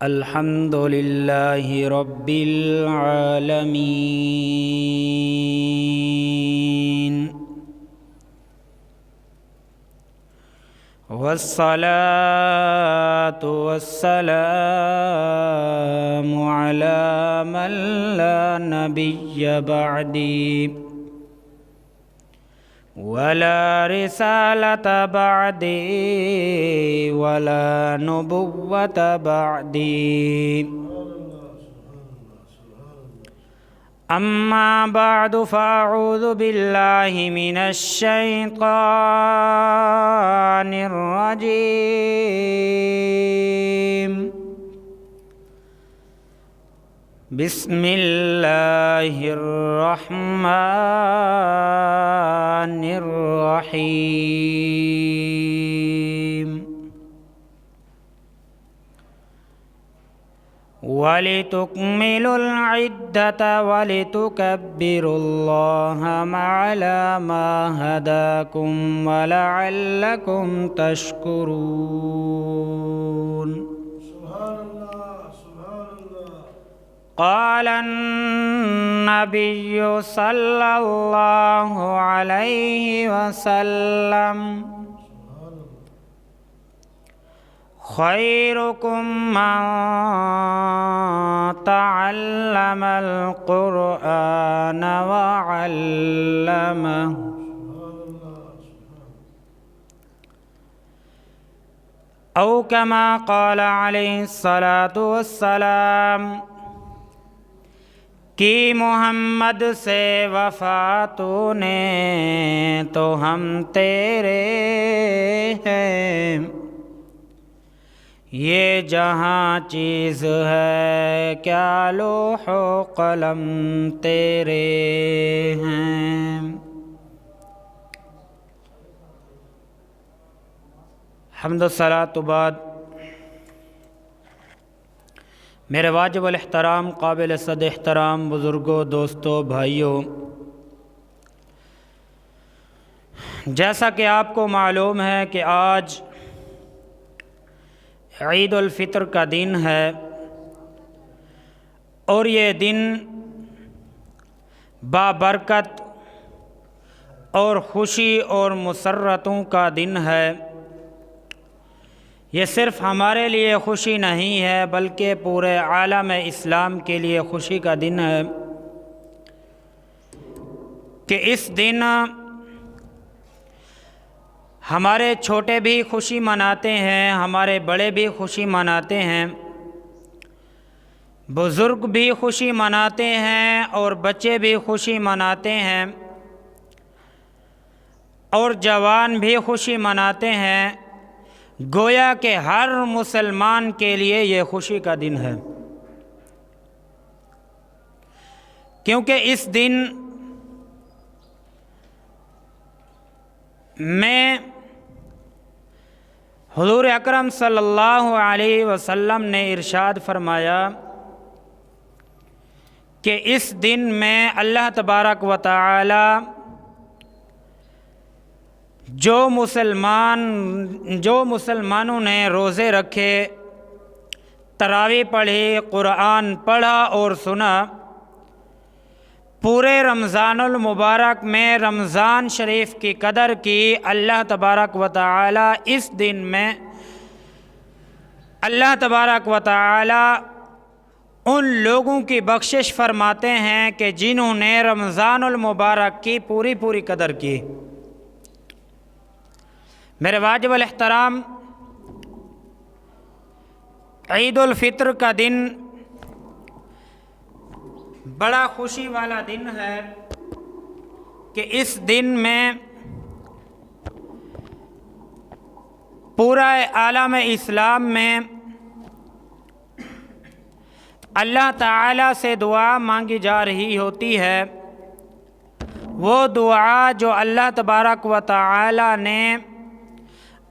الحمد لله رب العالمين والصلاة والسلام على من لا نبي بعدي ولا رسالة بعدي ولا نبوة بعدي أما بعد فأعوذ بالله من الشيطان الرجيم بسم الله الرحمن الرحيم ولتكملوا العدة ولتكبروا الله على ما هداكم ولعلكم تشكرون قال النبي صلى الله عليه وسلم خيركم من تعلم القرآن وعلمه أو كما قال عليه الصلاة والسلام کہ محمد سے وفا تو نے تو ہم تیرے ہیں، یہ جہاں چیز ہے کیا لوح و قلم تیرے ہیں۔ حمد و صلاۃ بعد میرے واجب الاحترام قابل صد احترام بزرگوں، دوستوں، بھائیوں، جیسا کہ آپ کو معلوم ہے کہ آج عید الفطر کا دن ہے اور یہ دن بابرکت اور خوشی اور مسرتوں کا دن ہے۔ یہ صرف ہمارے لیے خوشی نہیں ہے بلکہ پورے عالم اسلام کے لیے خوشی کا دن ہے کہ اس دن ہمارے چھوٹے بھی خوشی مناتے ہیں، ہمارے بڑے بھی خوشی مناتے ہیں، بزرگ بھی خوشی مناتے ہیں اور بچے بھی خوشی مناتے ہیں اور جوان بھی خوشی مناتے ہیں۔ گویا کہ ہر مسلمان کے لیے یہ خوشی کا دن ہے، کیونکہ اس دن میں حضور اکرم صلی اللہ علیہ وسلم نے ارشاد فرمایا کہ اس دن میں اللہ تبارک و تعالی جو مسلمانوں نے روزے رکھے، تراویح پڑھی، قرآن پڑھا اور سنا، پورے رمضان المبارک میں رمضان شریف کی قدر کی، اللہ تبارک و تعالی اس دن میں اللہ تبارک و تعالی ان لوگوں کی بخشش فرماتے ہیں کہ جنہوں نے رمضان المبارک کی پوری قدر کی۔ میرے واجب الاحترام، عید الفطر کا دن بڑا خوشی والا دن ہے کہ اس دن میں پورا عالم اسلام میں اللہ تعالیٰ سے دعا مانگی جا رہی ہوتی ہے، وہ دعا جو اللہ تبارک و تعالیٰ نے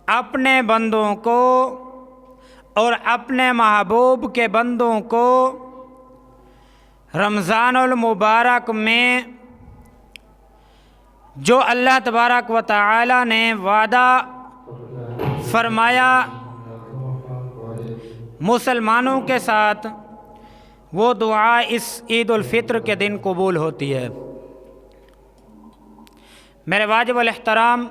اپنے بندوں کو اور اپنے محبوب کے بندوں کو رمضان المبارک میں جو اللہ تبارک و تعالی نے وعدہ فرمایا مسلمانوں کے ساتھ وہ دعا اس عید الفطر کے دن قبول ہوتی ہے۔ میرے واجب الاحترام،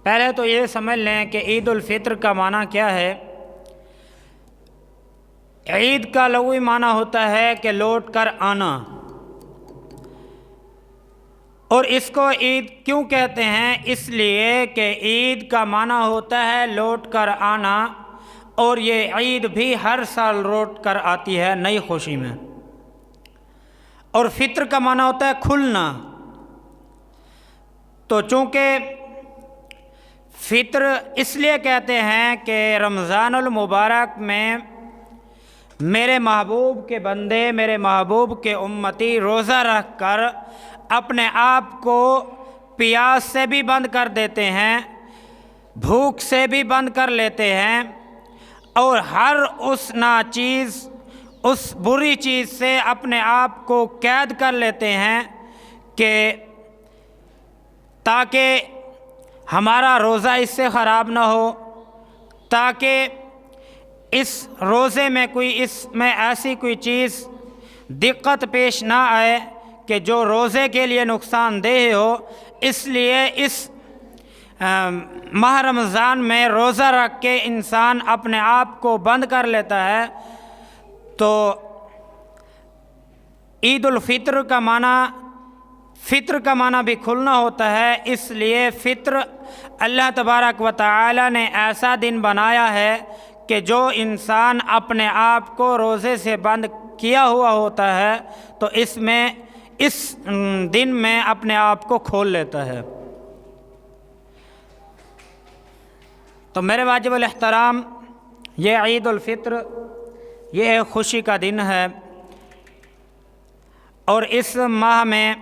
پہلے تو یہ سمجھ لیں کہ عید الفطر کا معنی کیا ہے۔ عید کا لغوی معنی ہوتا ہے کہ لوٹ کر آنا، اور اس کو عید کیوں کہتے ہیں؟ اس لیے کہ عید کا معنی ہوتا ہے لوٹ کر آنا، اور یہ عید بھی ہر سال لوٹ کر آتی ہے نئی خوشی میں۔ اور فطر کا معنی ہوتا ہے کھلنا، تو چونکہ فطر اس لیے کہتے ہیں کہ رمضان المبارک میں میرے محبوب کے بندے، میرے محبوب کے امتی روزہ رکھ کر اپنے آپ کو پیاس سے بھی بند کر دیتے ہیں، بھوک سے بھی بند کر لیتے ہیں، اور ہر اس ناچیز، اس بری چیز سے اپنے آپ کو قید کر لیتے ہیں کہ تاکہ ہمارا روزہ اس سے خراب نہ ہو، تاکہ اس روزے میں اس میں ایسی کوئی چیز دقت پیش نہ آئے کہ جو روزے کے لیے نقصان دہ ہو۔ اس لیے اس ماہ رمضان میں روزہ رکھ کے انسان اپنے آپ کو بند کر لیتا ہے۔ تو عید الفطر کا معنی، فطر کا معنی بھی کھلنا ہوتا ہے، اس لیے فطر اللہ تبارک و تعالی نے ایسا دن بنایا ہے کہ جو انسان اپنے آپ کو روزے سے بند کیا ہوا ہوتا ہے تو اس دن میں اپنے آپ کو کھول لیتا ہے۔ تو میرے واجب الاحترام، یہ عید الفطر یہ ایک خوشی کا دن ہے، اور اس ماہ میں،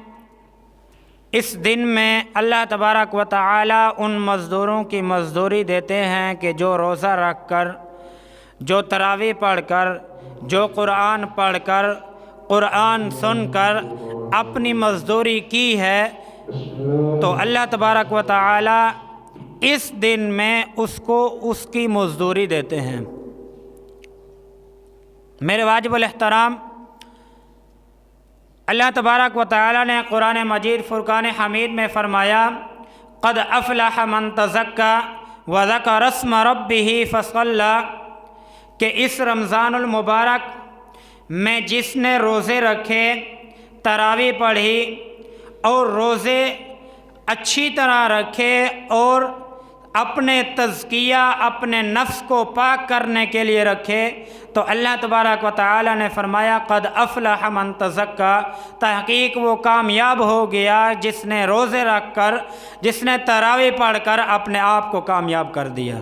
اس دن میں اللہ تبارک و تعالی ان مزدوروں کی مزدوری دیتے ہیں کہ جو روزہ رکھ کر، جو تراویح پڑھ کر، جو قرآن پڑھ کر، قرآن سن کر اپنی مزدوری کی ہے، تو اللہ تبارک و تعالی اس دن میں اس کو اس کی مزدوری دیتے ہیں۔ میرے واجب الاحترام، اللہ تبارک و تعالی نے قرآن مجید فرقان حمید میں فرمایا، قد افلح من تزکا وذکر اسم ربہ فصلی، کہ اس رمضان المبارک میں جس نے روزے رکھے، تراویح پڑھی اور روزے اچھی طرح رکھے اور اپنے تزکیہ، اپنے نفس کو پاک کرنے کے لیے رکھے، تو اللہ تبارک و تعالی نے فرمایا قد افلح من تزکا، تحقیق وہ کامیاب ہو گیا جس نے روزے رکھ کر، جس نے تراویح پڑھ کر اپنے آپ کو کامیاب کر دیا۔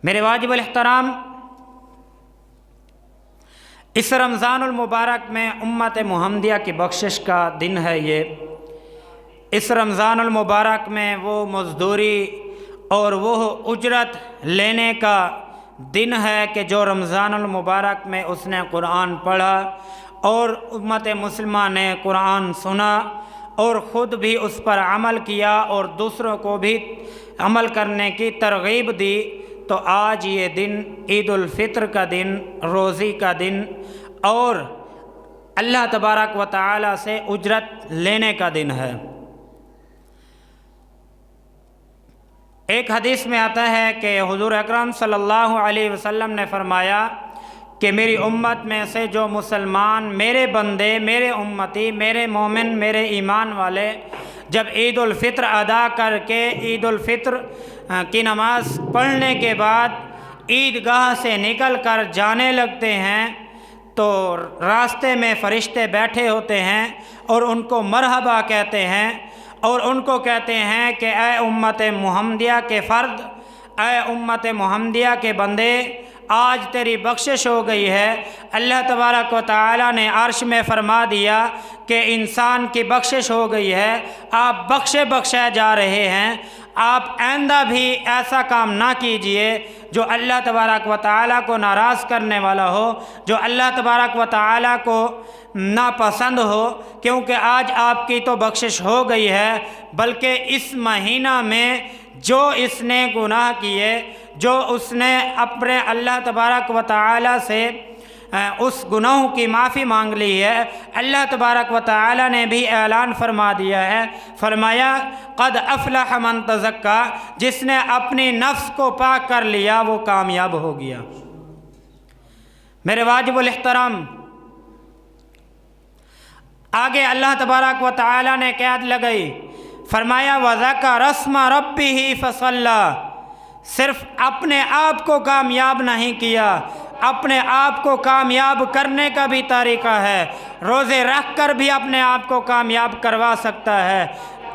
میرے واجب الاحترام، اس رمضان المبارک میں امت محمدیہ کی بخشش کا دن ہے یہ۔ اس رمضان المبارک میں وہ مزدوری اور وہ اجرت لینے کا دن ہے کہ جو رمضان المبارک میں اس نے قرآن پڑھا اور امت مسلمہ نے قرآن سنا اور خود بھی اس پر عمل کیا اور دوسروں کو بھی عمل کرنے کی ترغیب دی۔ تو آج یہ دن عید الفطر کا دن، روزی کا دن اور اللہ تبارک و تعالی سے اجرت لینے کا دن ہے۔ ایک حدیث میں آتا ہے کہ حضور اکرم صلی اللہ علیہ وسلم نے فرمایا کہ میری امت میں سے جو مسلمان، میرے بندے، میرے امتی، میرے مومن، میرے ایمان والے جب عید الفطر ادا کر کے عید الفطر کی نماز پڑھنے کے بعد عیدگاہ سے نکل کر جانے لگتے ہیں تو راستے میں فرشتے بیٹھے ہوتے ہیں اور ان کو مرحبا کہتے ہیں اور ان کو کہتے ہیں کہ اے امت محمدیہ کے فرد، اے امت محمدیہ کے بندے، آج تیری بخشش ہو گئی ہے۔ اللہ تبارک و تعالی نے عرش میں فرما دیا کہ انسان کی بخشش ہو گئی ہے، آپ بخشے جا رہے ہیں، آپ آئندہ بھی ایسا کام نہ کیجئے جو اللہ تبارک و تعالی کو ناراض کرنے والا ہو، جو اللہ تبارک و تعالی کو ناپسند ہو، کیونکہ آج آپ کی تو بخشش ہو گئی ہے، بلکہ اس مہینہ میں جو اس نے گناہ کیے، جو اس نے اپنے اللہ تبارک و تعالی سے اس گناہوں کی معافی مانگ لی ہے، اللہ تبارک و تعالی نے بھی اعلان فرما دیا ہے، فرمایا قد افلح من تزکا، جس نے اپنی نفس کو پاک کر لیا وہ کامیاب ہو گیا۔ میرے واجب الاحترام، آگے اللہ تبارک و تعالی نے قید لگائی، فرمایا وَذَكَرَ اسْمَ رَبِّهِ فَصَلَّى، صرف اپنے آپ کو کامیاب نہیں کیا، اپنے آپ کو کامیاب کرنے کا بھی طریقہ ہے، روزے رکھ کر بھی اپنے آپ کو کامیاب کروا سکتا ہے،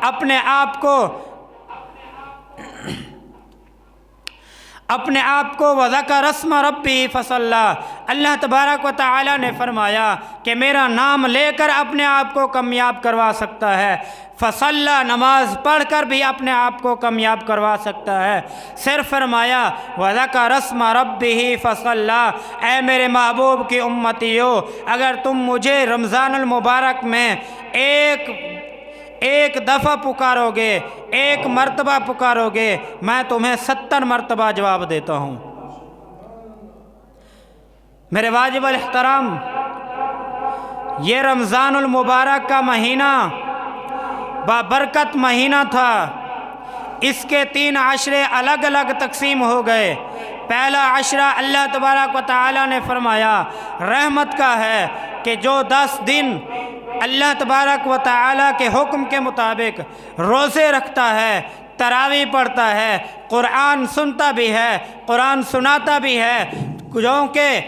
اپنے آپ کو وَذَكَرَ اسْمَ رَبِّهِ فَصَلَّى، اللہ تبارک و تعالی نے فرمایا کہ میرا نام لے کر اپنے آپ کو کامیاب کروا سکتا ہے، فصلہ نماز پڑھ کر بھی اپنے آپ کو کامیاب کروا سکتا ہے، صرف فرمایا وَذَكَرَ اسْمَ رَبِّهِ فَصَلَّى، اے میرے محبوب کی امتیو، اگر تم مجھے رمضان المبارک میں ایک دفعہ پکارو گے، ایک مرتبہ پکارو گے، میں تمہیں 70 مرتبہ جواب دیتا ہوں۔ میرے واجب الاحترام، یہ رمضان المبارک کا مہینہ بابرکت مہینہ تھا، اس کے 3 عشرے الگ الگ تقسیم ہو گئے۔ پہلا عشرہ اللہ تبارک و تعالی نے فرمایا رحمت کا ہے کہ جو 10 دن اللہ تبارک و تعالی کے حکم کے مطابق روزے رکھتا ہے، تراویح پڑھتا ہے، قرآن سنتا بھی ہے، قرآن سناتا بھی ہے، کیونکہ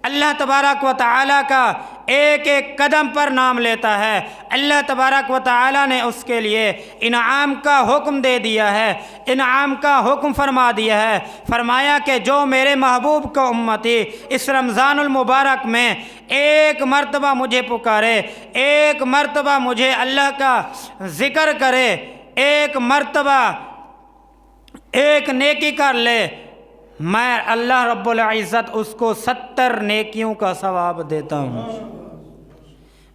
اللہ تبارک و تعالی کا ایک ایک قدم پر نام لیتا ہے، اللہ تبارک و تعالی نے اس کے لیے انعام کا حکم دے دیا ہے، انعام کا حکم فرما دیا ہے، فرمایا کہ جو میرے محبوب کو امتی اس رمضان المبارک میں ایک مرتبہ مجھے پکارے، ایک مرتبہ مجھے اللہ کا ذکر کرے، ایک مرتبہ ایک نیکی کر لے، میں اللہ رب العزت اس کو 70 نیکیوں کا ثواب دیتا ہوں۔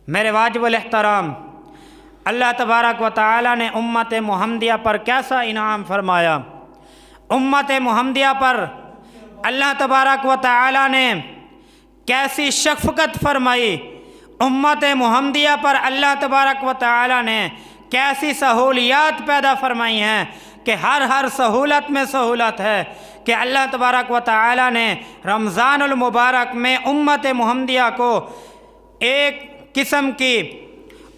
میرے واجب الاحترام، اللہ تبارک و تعالی نے امت محمدیہ پر کیسا انعام فرمایا، امت محمدیہ پر اللہ تبارک و تعالی نے کیسی شفقت فرمائی، امت محمدیہ پر اللہ تبارک و تعالی نے کیسی سہولیات پیدا فرمائی ہیں کہ ہر سہولت میں سہولت ہے کہ اللہ تبارک و تعالی نے رمضان المبارک میں امت محمدیہ کو ایک قسم کی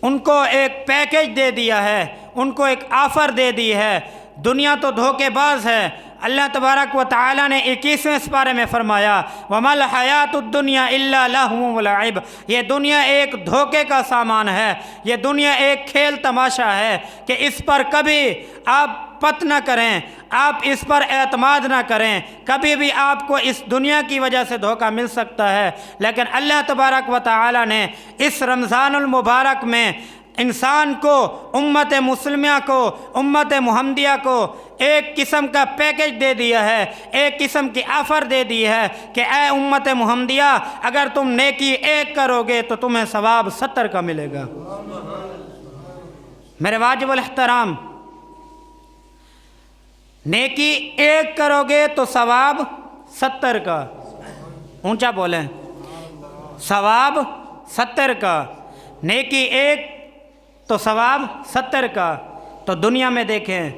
ان کو ایک پیکیج دے دیا ہے، ان کو ایک آفر دے دی ہے۔ دنیا تو دھوکے باز ہے، اللہ تبارک و تعالی نے 21ویں سپارے میں فرمایا وَمَا الْحَيَاةُ الدُّنْيَا إِلَّا لَهْوٌ وَلَعِبٌ، یہ دنیا ایک دھوکے کا سامان ہے، یہ دنیا ایک کھیل تماشا ہے کہ اس پر کبھی آپ پت نہ کریں، آپ اس پر اعتماد نہ کریں، کبھی بھی آپ کو اس دنیا کی وجہ سے دھوکہ مل سکتا ہے، لیکن اللہ تبارک و تعالی نے اس رمضان المبارک میں انسان کو، امت مسلمہ کو، امت محمدیہ کو ایک قسم کا پیکیج دے دیا ہے، ایک قسم کی آفر دے دی ہے کہ اے امت محمدیہ اگر تم نیکی ایک کرو گے تو تمہیں ثواب 70 کا ملے گا۔ میرے واجب الاحترام، نیکی ایک کرو گے تو ثواب 70 کا، اونچا بولیں، ثواب 70 کا، نیکی ایک تو ثواب 70 کا۔ تو دنیا میں دیکھیں،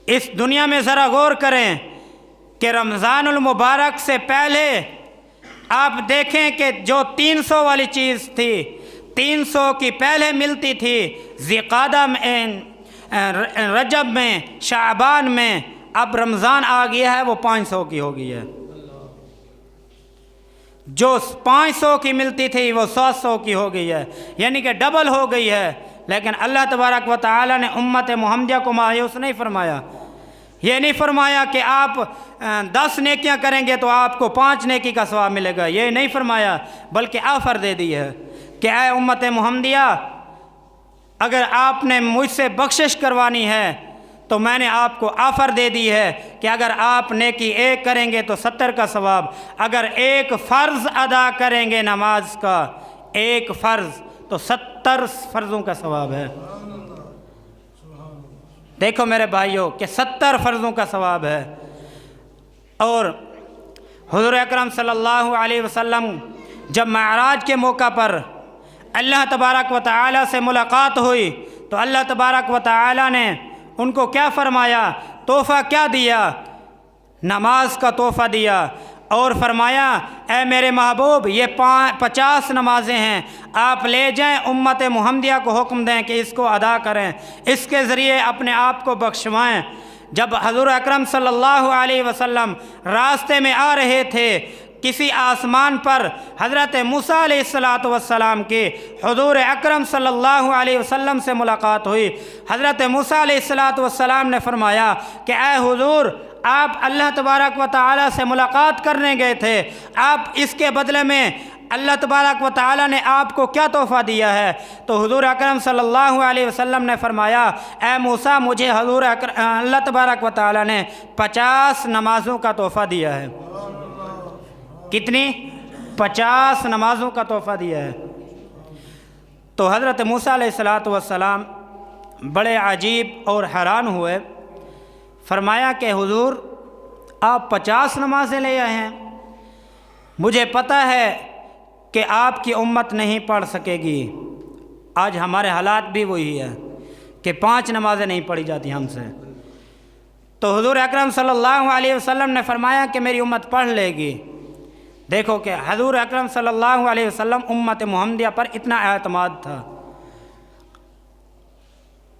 اس دنیا میں ذرا غور کریں کہ رمضان المبارک سے پہلے آپ دیکھیں کہ جو 300 والی چیز تھی، 300 کی پہلے ملتی تھی ذی-قعدہ میں، رجب میں، شعبان میں، اب رمضان آ گیا ہے وہ 500 کی ہو گئی ہے، جو 500 کی ملتی تھی وہ 700 کی ہو گئی ہے، یعنی کہ ڈبل ہو گئی ہے۔ لیکن اللہ تبارک و تعالی نے امت محمدیہ کو مایوس نہیں فرمایا، یہ نہیں فرمایا کہ آپ 10 نیکیاں کریں گے تو آپ کو 5 نیکی کا ثواب ملے گا، یہ نہیں فرمایا، بلکہ آفر دے دی ہے کہ اے امت محمدیہ اگر آپ نے مجھ سے بخشش کروانی ہے تو میں نے آپ کو آفر دے دی ہے کہ اگر آپ نیکی ایک کریں گے تو 70 کا ثواب، اگر ایک فرض ادا کریں گے نماز کا، ایک فرض تو 70 فرضوں کا ثواب ہے۔ دیکھو میرے بھائیوں کہ 70 فرضوں کا ثواب ہے۔ اور حضور اکرم صلی اللہ علیہ وسلم جب معراج کے موقع پر اللہ تبارک و تعالی سے ملاقات ہوئی تو اللہ تبارک و تعالی نے ان کو کیا فرمایا، تحفہ کیا دیا؟ نماز کا تحفہ دیا، اور فرمایا اے میرے محبوب یہ 50 نمازیں ہیں، آپ لے جائیں امت محمدیہ کو حکم دیں کہ اس کو ادا کریں، اس کے ذریعے اپنے آپ کو بخشوائیں۔ جب حضور اکرم صلی اللہ علیہ وسلم راستے میں آ رہے تھے، کسی آسمان پر حضرت موسیٰ علیہ السلام کی حضور اکرم صلی اللہ علیہ وسلم سے ملاقات ہوئی۔ حضرت موسیٰ علیہ السلام نے فرمایا کہ اے حضور، آپ اللہ تبارک و تعالی سے ملاقات کرنے گئے تھے، آپ اس کے بدلے میں اللہ تبارک و تعالی نے آپ کو کیا تحفہ دیا ہے؟ تو حضور اکرم صلی اللہ علیہ وسلم نے فرمایا اے موسیٰ، مجھے اللہ تبارک و تعالی نے 50 نمازوں کا تحفہ دیا ہے۔ کتنی؟ 50 نمازوں کا تحفہ دیا ہے۔ تو حضرت موسیٰ علیہ السلام بڑے عجیب اور حیران ہوئے، فرمایا کہ حضور آپ 50 نمازیں لے آئے ہیں، مجھے پتہ ہے کہ آپ کی امت نہیں پڑھ سکے گی۔ آج ہمارے حالات بھی وہی ہے کہ 5 نمازیں نہیں پڑھی جاتی ہم سے۔ تو حضور اکرم صلی اللہ علیہ وسلم نے فرمایا کہ میری امت پڑھ لے گی۔ دیکھو کہ حضور اکرم صلی اللہ علیہ وسلم امت محمدیہ پر اتنا اعتماد تھا۔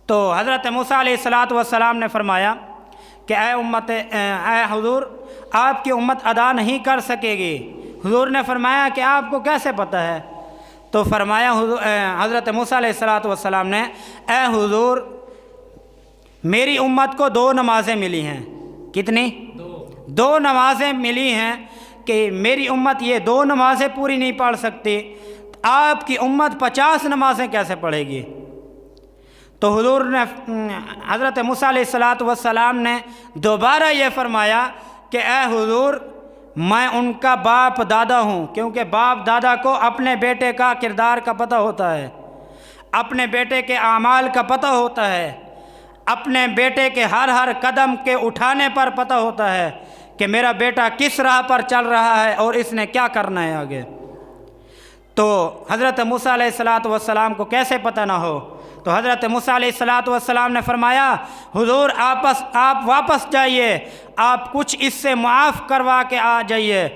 تو حضرت موسیٰ علیہ السلام نے فرمایا کہ اے حضور، آپ کی امت ادا نہیں کر سکے گی۔ حضور نے فرمایا کہ آپ کو کیسے پتہ ہے؟ تو فرمایا حضرت موسیٰ علیہ السلام نے اے حضور، میری امت کو 2 نمازیں ملی ہیں۔ کتنی؟ 2 نمازیں ملی ہیں کہ میری امت یہ 2 نمازیں پوری نہیں پڑھ سکتی، آپ کی امت 50 نمازیں کیسے پڑھے گی؟ تو حضور نے حضرت موسیٰ علیہ السلام نے دوبارہ یہ فرمایا کہ اے حضور، میں ان کا باپ دادا ہوں، کیونکہ باپ دادا کو اپنے بیٹے کا کردار کا پتہ ہوتا ہے، اپنے بیٹے کے اعمال کا پتہ ہوتا ہے، اپنے بیٹے کے ہر قدم کے اٹھانے پر پتہ ہوتا ہے کہ میرا بیٹا کس راہ پر چل رہا ہے اور اس نے کیا کرنا ہے آگے۔ تو حضرت موسیٰ علیہ السلام کو کیسے پتہ نہ ہو؟ تو حضرت موسیٰ علیہ السلام نے فرمایا حضور آپ واپس جائیے، آپ کچھ اس سے معاف کروا کے آ جائیے۔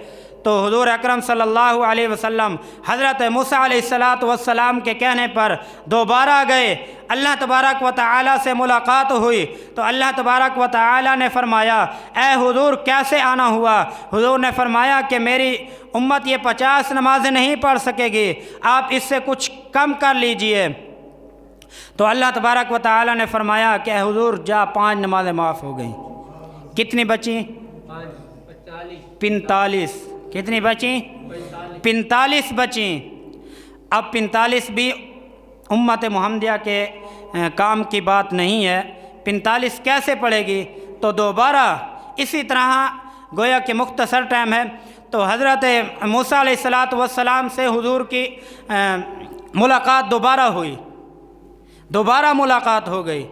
تو حضور اکرم صلی اللہ علیہ وسلم حضرت موسیٰ علیہ السلام کے کہنے پر دوبارہ گئے، اللہ تبارک و تعالی سے ملاقات ہوئی تو اللہ تبارک و تعالی نے فرمایا اے حضور کیسے آنا ہوا؟ حضور نے فرمایا کہ میری امت یہ 50 نمازیں نہیں پڑھ سکے گی، آپ اس سے کچھ کم کر لیجئے۔ تو اللہ تبارک و تعالی نے فرمایا کہ اے حضور جا 5 نمازیں معاف ہو گئیں۔ کتنی بچیں؟ 45۔ کتنی بچیں؟ 45 بچیں۔ اب 45 بھی امت محمدیہ کے کام کی بات نہیں ہے، 45 کیسے پڑھے گی؟ تو دوبارہ اسی طرح گویا کہ مختصر ٹائم ہے تو حضرت موسیٰ علیہ السلام سے حضور کی ملاقات دوبارہ ہوئی، دوبارہ ملاقات ہو گئی۔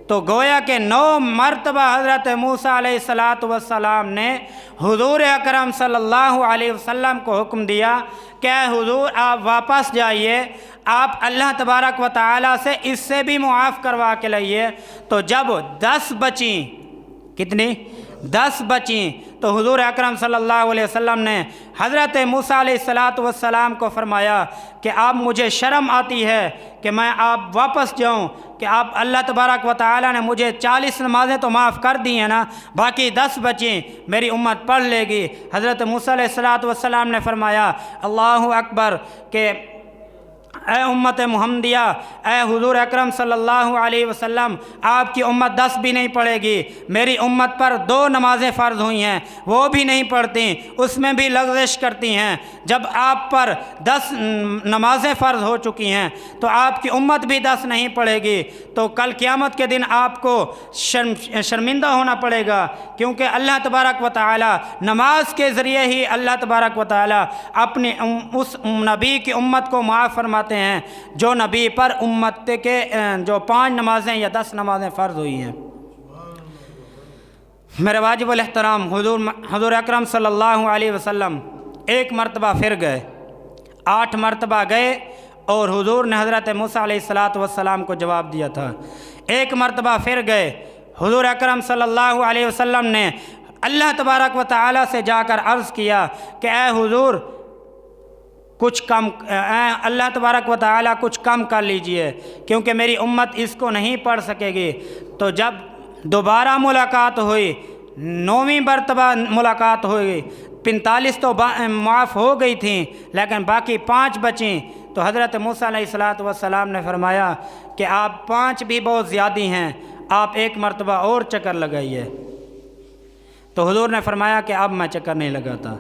تو گویا کہ 9 مرتبہ حضرت موسیٰ علیہ السلام نے حضور اکرم صلی اللہ علیہ وسلم کو حکم دیا کہ اے حضور آپ واپس جائیے، آپ اللہ تبارک و تعالی سے اس سے بھی معاف کروا کے لائیے۔ تو جب 10 بچیں، کتنی؟ 10 بچیں تو حضور اکرم صلی اللہ علیہ وسلم نے حضرت موسیٰ علیہ السلام کو فرمایا کہ آپ مجھے شرم آتی ہے کہ میں آپ واپس جاؤں، کہ آپ اللہ تبارک و تعالی نے مجھے 40 نمازیں تو معاف کر دی ہیں نا، باقی 10 بچیں میری امت پڑھ لے گی۔ حضرت موسیٰ علیہ السلام نے فرمایا اللہ اکبر کہ اے امت محمدیہ، اے حضور اکرم صلی اللہ علیہ وسلم، آپ کی امت 10 بھی نہیں پڑھے گی، میری امت پر 2 نمازیں فرض ہوئی ہیں وہ بھی نہیں پڑھتی، اس میں بھی لغزش کرتی ہیں۔ جب آپ پر 10 نمازیں فرض ہو چکی ہیں تو آپ کی امت بھی 10 نہیں پڑھے گی، تو کل قیامت کے دن آپ کو شرمندہ ہونا پڑے گا، کیونکہ اللہ تبارک و تعالی نماز کے ذریعے ہی اللہ تبارک و تعالی اپنی اس نبی کی امت کو معاف فرماتے ہیں جو نبی پر امت کے جو 5 نمازیں یا 10 نمازیں فرض ہوئی ہیں۔ میرے واجب الاحترام حضور اکرم صلی اللہ علیہ وسلم ایک مرتبہ پھر گئے، 8 مرتبہ گئے اور حضور نے حضرت موسیٰ علیہ السلام کو جواب دیا تھا۔ ایک مرتبہ پھر گئے، حضور اکرم صلی اللہ علیہ وسلم نے اللہ تبارک و تعالی سے جا کر عرض کیا کہ اے حضور کچھ کم، اللہ تبارک و تعالی کچھ کم کر لیجئے کیونکہ میری امت اس کو نہیں پڑھ سکے گی۔ تو جب دوبارہ ملاقات ہوئی، 9ویں مرتبہ ملاقات ہوئی، 45 تو معاف ہو گئی تھیں لیکن باقی 5 بچیں، تو حضرت موسیٰ علیہ السلام نے فرمایا کہ آپ 5 بھی بہت زیادہ ہیں، آپ ایک مرتبہ اور چکر لگائیے۔ تو حضور نے فرمایا کہ اب میں چکر نہیں لگاتا،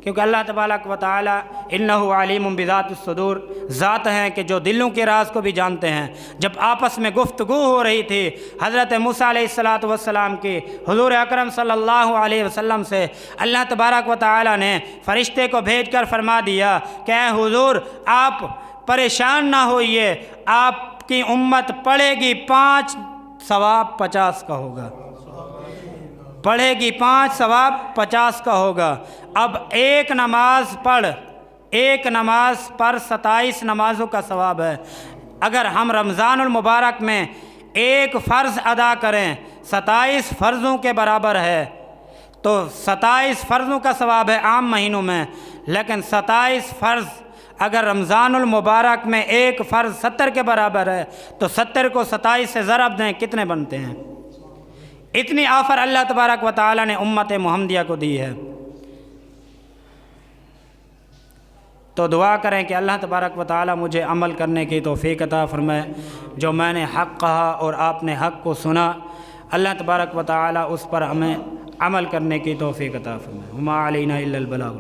کیونکہ اللہ تبارک و تعالی انہ علیم بذات الصدور، ذات ہیں کہ جو دلوں کے راز کو بھی جانتے ہیں۔ جب آپس میں گفتگو ہو رہی تھی حضرت موسیٰ علیہ السلام کی حضور اکرم صلی اللہ علیہ وسلم سے، اللہ تبارک و تعالی نے فرشتے کو بھیج کر فرما دیا کہ اے حضور آپ پریشان نہ ہوئیے، آپ کی امت پڑھے گی 5 ثواب 50 کا ہوگا، پڑھے گی 5 ثواب 50 کا ہوگا۔ اب ایک نماز پر 27 نمازوں کا ثواب ہے۔ اگر ہم رمضان المبارک میں ایک فرض ادا کریں 27 فرضوں کے برابر ہے، تو 27 فرضوں کا ثواب ہے عام مہینوں میں، لیکن 27 فرض اگر رمضان المبارک میں ایک فرض 70 کے برابر ہے تو 70 کو 27 سے ضرب دیں، کتنے بنتے ہیں؟ اتنی آفر اللہ تبارک و تعالی نے امت محمدیہ کو دی ہے۔ تو دعا کریں کہ اللہ تبارک و تعالی مجھے عمل کرنے کی توفیق عطا فرمائے۔ جو میں نے حق کہا اور آپ نے حق کو سنا، اللہ تبارک و تعالی اس پر ہمیں عمل کرنے کی توفیق عطا فرمائے۔ وما علینا الا البلاغ۔